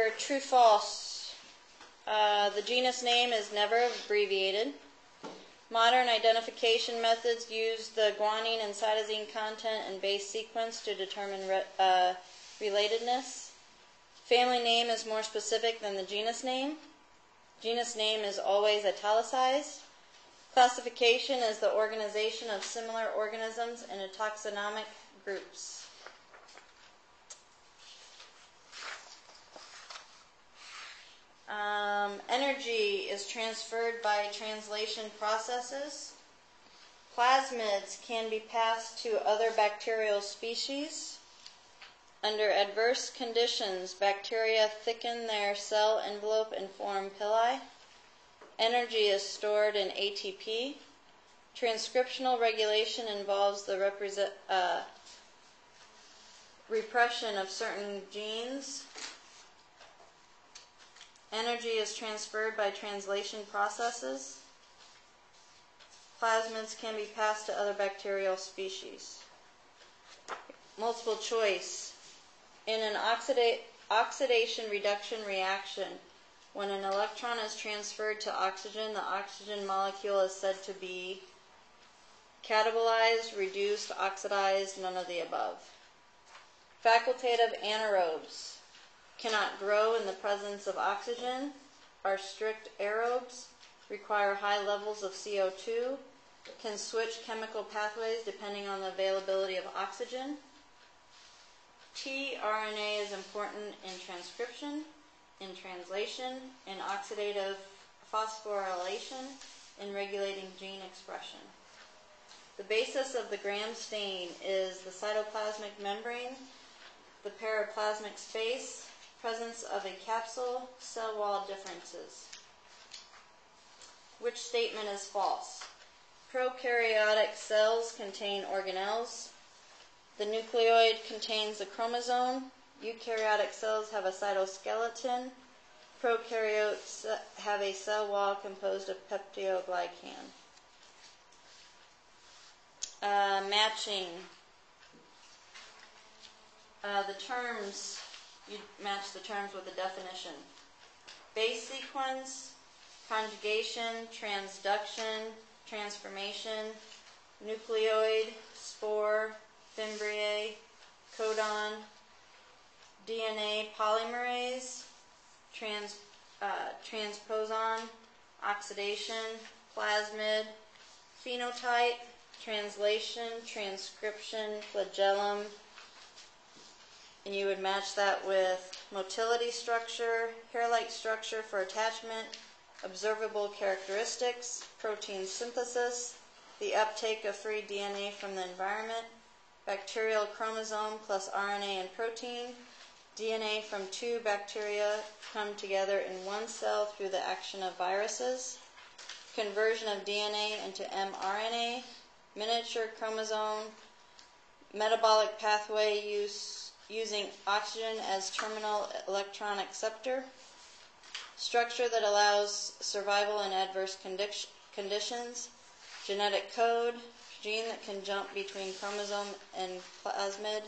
for true false. The genus name is never abbreviated. Modern identification methods use the guanine and cytosine content and base sequence to determine relatedness. Family name is more specific than the genus name. Genus name is always italicized. Classification is the organization of similar organisms into taxonomic groups. Energy is transferred by translation processes. Plasmids can be passed to other bacterial species. Under adverse conditions, bacteria thicken their cell envelope and form pili. Energy is stored in ATP. Transcriptional regulation involves the repression of certain genes. Energy is transferred by translation processes. Plasmids can be passed to other bacterial species. Multiple choice. In an oxidation reduction reaction, when an electron is transferred to oxygen, the oxygen molecule is said to be catabolized, reduced, oxidized, none of the above. Facultative anaerobes cannot grow in the presence of oxygen, are strict aerobes, require high levels of CO2, can switch chemical pathways depending on the availability of oxygen. tRNA is important in transcription, in translation, in oxidative phosphorylation, in regulating gene expression. The basis of the Gram stain is the cytoplasmic membrane, the periplasmic space, presence of a capsule, cell wall differences. Which statement is false? Prokaryotic cells contain organelles. The nucleoid contains a chromosome. Eukaryotic cells have a cytoskeleton. Prokaryotes have a cell wall composed of peptidoglycan. Matching. The terms, you match the terms with the definition. Base sequence, conjugation, transduction, transformation, nucleoid, spore, fimbriae, codon, DNA polymerase, transposon, oxidation, plasmid, phenotype, translation, transcription, flagellum, and you would match that with motility structure, hair-like structure for attachment, observable characteristics, protein synthesis, the uptake of free DNA from the environment, bacterial chromosome plus RNA and protein, DNA from two bacteria come together in one cell through the action of viruses, conversion of DNA into mRNA, miniature chromosome, metabolic pathway using oxygen as terminal electron acceptor, structure that allows survival in adverse conditions, genetic code, gene that can jump between chromosome and plasmid,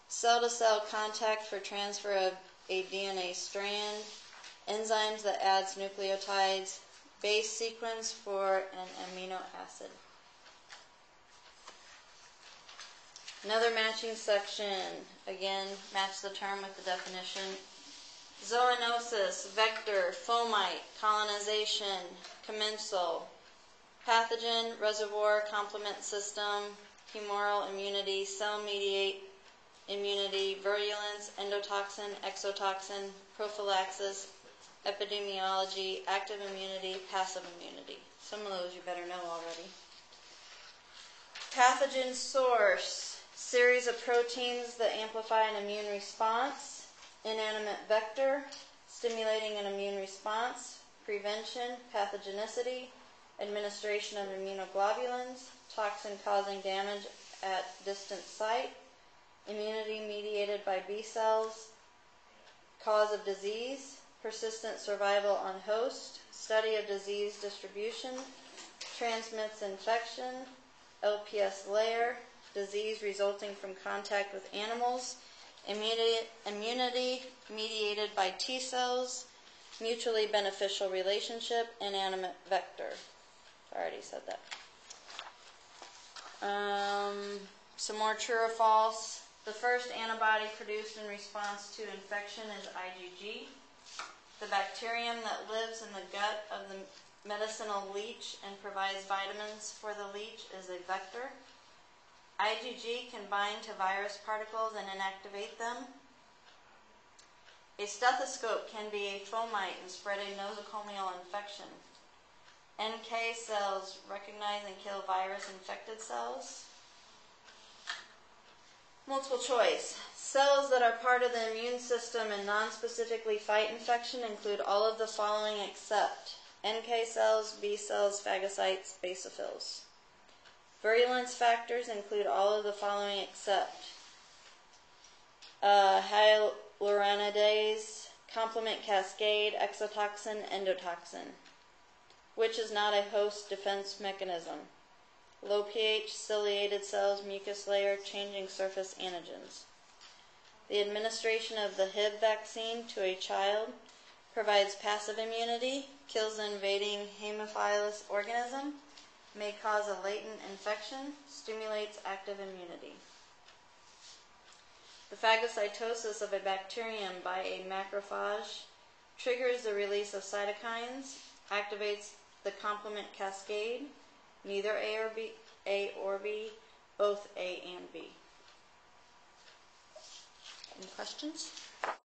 cell-to-cell contact for transfer of a DNA strand, enzymes that adds nucleotides, base sequence for an amino acid. Another matching section, again, match the term with the definition. Zoonosis, vector, fomite, colonization, commensal, pathogen, reservoir, complement system, humoral immunity, cell-mediate immunity, virulence, endotoxin, exotoxin, prophylaxis, epidemiology, active immunity, passive immunity. Some of those you better know already. Pathogen source, series of proteins that amplify an immune response, inanimate vector, stimulating an immune response, prevention, pathogenicity, administration of immunoglobulins, toxin causing damage at distant site, immunity mediated by B cells, cause of disease, persistent survival on host, study of disease distribution, transmits infection, LPS layer, disease resulting from contact with animals, immunity mediated by T cells, mutually beneficial relationship, inanimate vector. I already said that. Some more true or false. The first antibody produced in response to infection is IgG. The bacterium that lives in the gut of the medicinal leech and provides vitamins for the leech is a vector. IgG can bind to virus particles and inactivate them. A stethoscope can be a fomite and spread a nosocomial infection. NK cells recognize and kill virus-infected cells. Multiple choice. Cells that are part of the immune system and non-specifically fight infection include all of the following except NK cells, B cells, phagocytes, basophils. Virulence factors include all of the following except hyaluronidase, complement cascade, exotoxin, endotoxin, which is not a host defense mechanism. Low pH, ciliated cells, mucus layer, changing surface antigens. The administration of the HIV vaccine to a child provides passive immunity, kills the invading Haemophilus organism, may cause a latent infection, stimulates active immunity. The phagocytosis of a bacterium by a macrophage triggers the release of cytokines, activates the complement cascade, neither A or B, both A and B. Any questions?